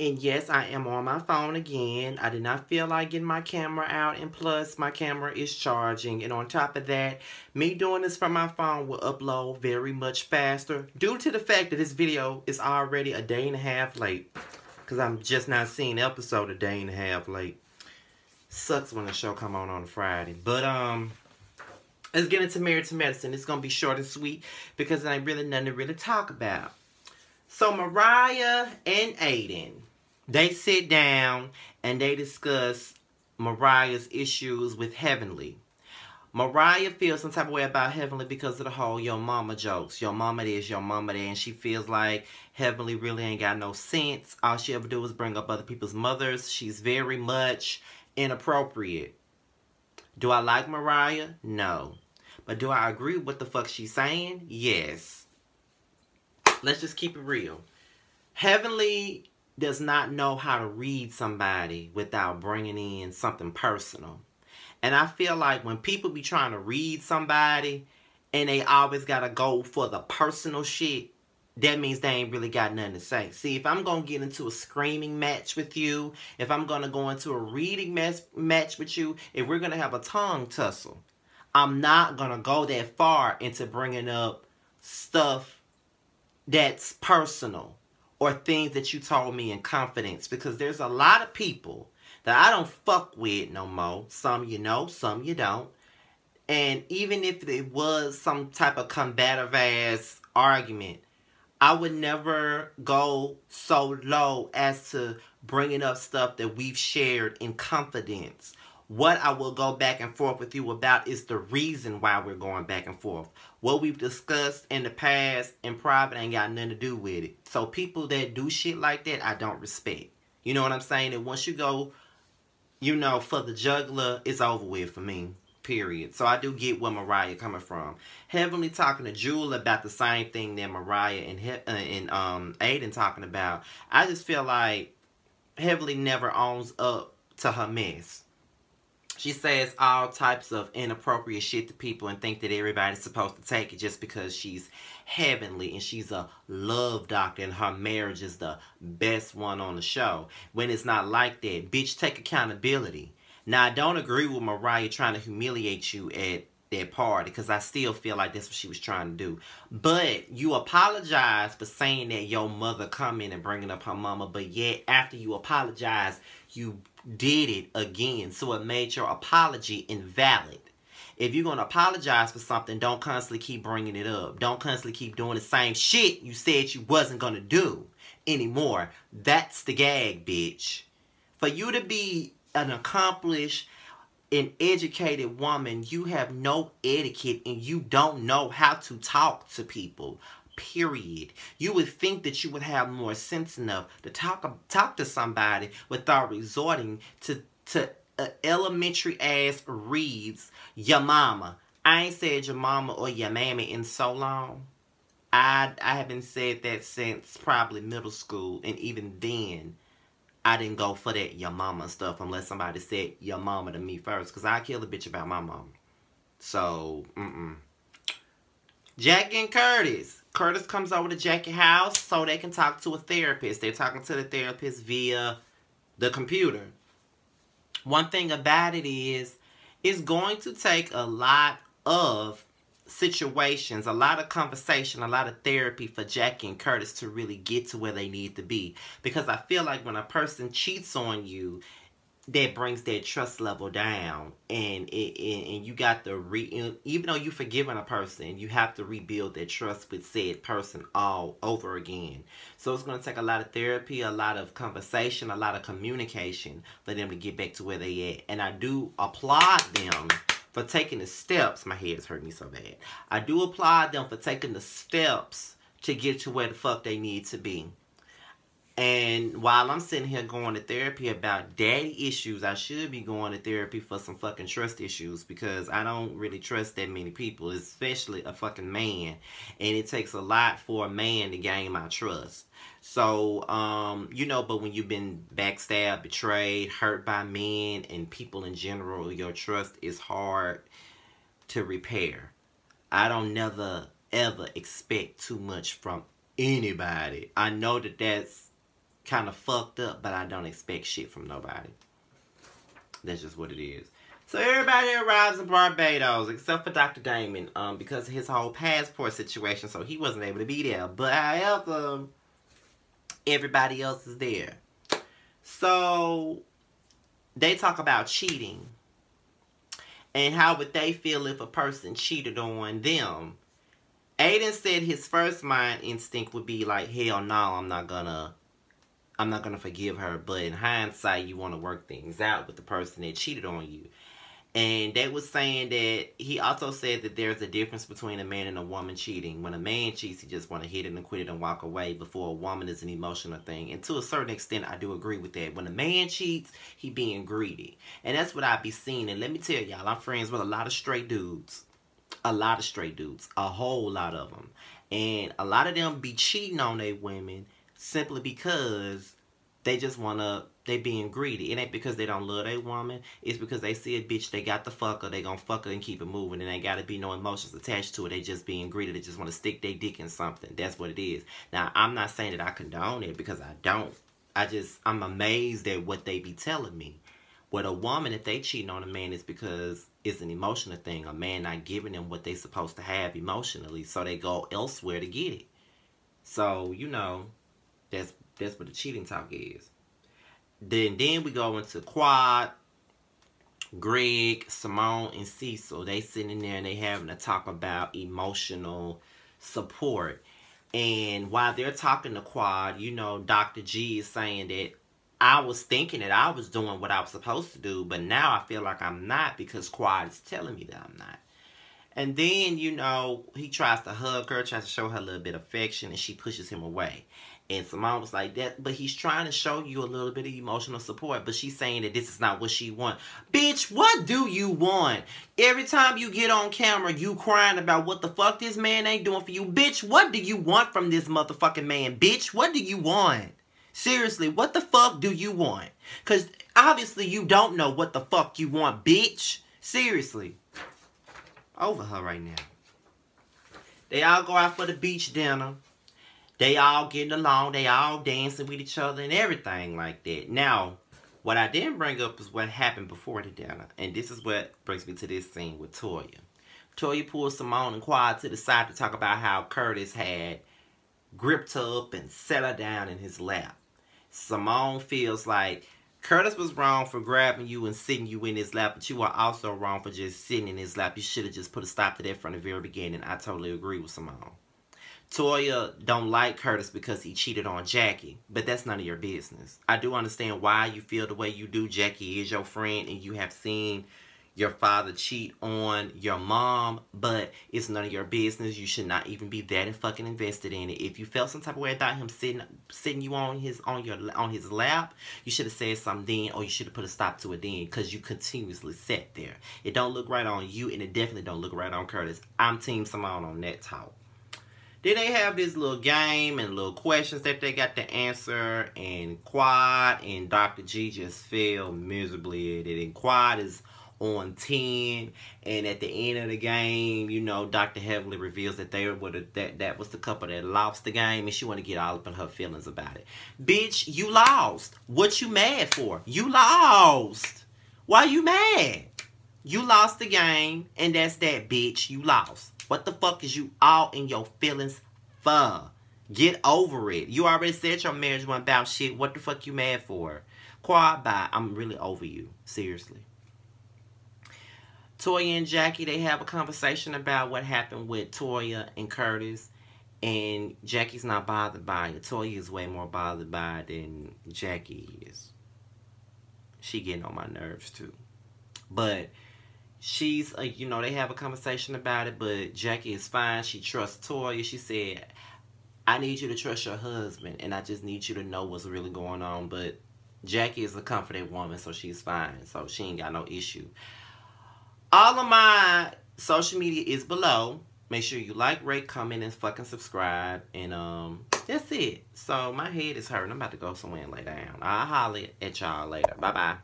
And yes, I am on my phone again. I did not feel like getting my camera out, and plus, my camera is charging. And on top of that, me doing this from my phone will upload very much faster due to the fact that this video is already a day and a half late. Because I'm just not seeing the episode a day and a half late. Sucks when the show come on a Friday. But, let's get into Married to Medicine. It's going to be short and sweet because there ain't really nothing to really talk about. So Mariah and Aiden, they sit down and they discuss Mariah's issues with Heavenly. Mariah feels some type of way about Heavenly because of the whole your mama jokes. Your mama this, your mama that. And she feels like Heavenly really ain't got no sense. All she ever do is bring up other people's mothers. She's very much inappropriate. Do I like Mariah? No. But do I agree with what the fuck she's saying? Yes. Let's just keep it real. Heavenly does not know how to read somebody without bringing in something personal. And I feel like when people be trying to read somebody and they always got to go for the personal shit, that means they ain't really got nothing to say. See, if I'm going to get into a screaming match with you, if I'm going to go into a reading match with you, if we're going to have a tongue tussle, I'm not going to go that far into bringing up stuff that's personal or things that you told me in confidence, because there's a lot of people that I don't fuck with no more. Some you know, some you don't. And even if it was some type of combative ass argument, I would never go so low as to bringing up stuff that we've shared in confidence. What I will go back and forth with you about is the reason why we're going back and forth. What we've discussed in the past in private ain't got nothing to do with it. So people that do shit like that, I don't respect. You know what I'm saying? And once you go, for the juggler, it's over with for me. Period. So I do get where Mariah coming from. Heavenly talking to Jewel about the same thing that Mariah and Aiden talking about. I just feel like Heavenly never owns up to her mess. She says all types of inappropriate shit to people and think that everybody's supposed to take it just because she's heavenly and she's a love doctor and her marriage is the best one on the show. When it's not like that. Bitch, take accountability. Now, I don't agree with Mariah trying to humiliate you at that party, because I still feel like that's what she was trying to do. But you apologize for saying that your mother come in and bringing up her mama, but yet after you apologize, you did it again. So it made your apology invalid. If you're going to apologize for something, don't constantly keep bringing it up. Don't constantly keep doing the same shit you said you wasn't going to do anymore. That's the gag, bitch. For you to be an accomplished an educated woman, you have no etiquette and you don't know how to talk to people. Period. You would think that you would have more sense enough to talk to somebody without resorting to elementary ass reads. Your mama. I ain't said your mama or your mammy in so long. I haven't said that since probably middle school, and even then I didn't go for that your mama stuff unless somebody said your mama to me first. Because I kill a bitch about my mama. So, Jackie and Curtis. Curtis comes over to Jackie's house so they can talk to a therapist. They're talking to the therapist via the computer. One thing about it is, it's going to take a lot of situations, a lot of conversation, a lot of therapy for Jackie and Curtis to really get to where they need to be. Because I feel like when a person cheats on you, that brings their trust level down, and you got to even though you forgiving a person, you have to rebuild that trust with said person all over again. So it's going to take a lot of therapy, a lot of conversation, a lot of communication for them to get back to where they at. And I do applaud them for taking the steps. My head's hurting me so bad. I do applaud them for taking the steps to get to where the fuck they need to be. And while I'm sitting here going to therapy about daddy issues, I should be going to therapy for some fucking trust issues, because I don't really trust that many people, especially a fucking man. And it takes a lot for a man to gain my trust. So, but when you've been backstabbed, betrayed, hurt by men and people in general, your trust is hard to repair. I don't ever expect too much from anybody. I know that that's kind of fucked up, but I don't expect shit from nobody. That's just what it is. So everybody arrives in Barbados except for Dr. Damon, because of his whole passport situation, so he wasn't able to be there. But however, everybody else is there. So they talk about cheating and how would they feel if a person cheated on them. Aiden said his first mind instinct would be like, hell no, I'm not gonna forgive her. But in hindsight, you want to work things out with the person that cheated on you. And they was saying that he also said that there's a difference between a man and a woman cheating. When a man cheats, he just want to hit it and quit it and walk away. Before a woman is an emotional thing. And to a certain extent, I do agree with that. When a man cheats, he being greedy. And that's what I be seeing. And let me tell y'all, I'm friends with a lot of straight dudes. A lot of straight dudes. A whole lot of them. And a lot of them be cheating on their women simply because they just they being greedy. It ain't because they don't love their woman. It's because they see a bitch, they got to fuck her, they gonna fuck her and keep it moving. And ain't gotta be no emotions attached to it. They just being greedy. They just want to stick their dick in something. That's what it is. Now, I'm not saying that I condone it because I don't. I'm amazed at what they be telling me. With a woman, if they cheating on a man, it's because it's an emotional thing. A man not giving them what they supposed to have emotionally. So they go elsewhere to get it. So, you know, that's what the cheating talk is. Then we go into Quad, Greg, Simone, and Cecil. They sitting there and they having a talk about emotional support. And while they're talking to Quad, you know, Dr. G is saying that I was thinking that I was doing what I was supposed to do, but now I feel like I'm not because Quad is telling me that I'm not. And then, you know, he tries to hug her, tries to show her a little bit of affection, and she pushes him away. And Simone was like, that, but he's trying to show you a little bit of emotional support. But she's saying that this is not what she wants. Bitch, what do you want? Every time you get on camera, you crying about what the fuck this man ain't doing for you. Bitch, what do you want from this motherfucking man? Bitch, what do you want? Seriously, what the fuck do you want? Because obviously you don't know what the fuck you want, bitch. Seriously. Over her right now. They all go out for the beach dinner. They all getting along. They all dancing with each other and everything like that. Now, what I didn't bring up is what happened before the dinner. And this is what brings me to this scene with Toya. Toya pulls Simone and Quad to the side to talk about how Curtis had gripped her up and set her down in his lap. Simone feels like Curtis was wrong for grabbing you and sitting you in his lap, but you were also wrong for just sitting in his lap. You should have just put a stop to that from the very beginning. I totally agree with Simone. Toya don't like Curtis because he cheated on Jackie, but that's none of your business. I do understand why you feel the way you do. Jackie is your friend and you have seen your father cheat on your mom, but it's none of your business. You should not even be that fucking invested in it. If you felt some type of way about him sitting you on his lap, you should have said something then, or you should have put a stop to it then, because you continuously sat there. It don't look right on you, and it definitely don't look right on Curtis. I'm Team Simone on that talk. Then they have this little game and little questions that they got to answer, and Quad and Dr. G just fail miserably at it. And Quad is on 10, and at the end of the game, you know, Dr. Heavenly reveals that that was the couple that lost the game, and she want to get all up in her feelings about it. Bitch, you lost. What you mad for? You lost. Why you mad? You lost the game, and that's that, bitch. You lost. What the fuck is you all in your feelings for? Get over it. You already said your marriage wasn't about shit. What the fuck you mad for? Quad, bye. I'm really over you. Seriously. Toya and Jackie, they have a conversation about what happened with Toya and Curtis. And Jackie's not bothered by it. Toya is way more bothered by it than Jackie is. She getting on my nerves too. But she's, you know, they have a conversation about it, but Jackie is fine. She trusts Toya. She said, I need you to trust your husband, and I just need you to know what's really going on. But Jackie is a confident woman, so she's fine. So she ain't got no issue. All of my social media is below. Make sure you like, rate, comment, and fucking subscribe. And that's it. So my head is hurting. I'm about to go somewhere and lay down. I'll holler at y'all later. Bye-bye.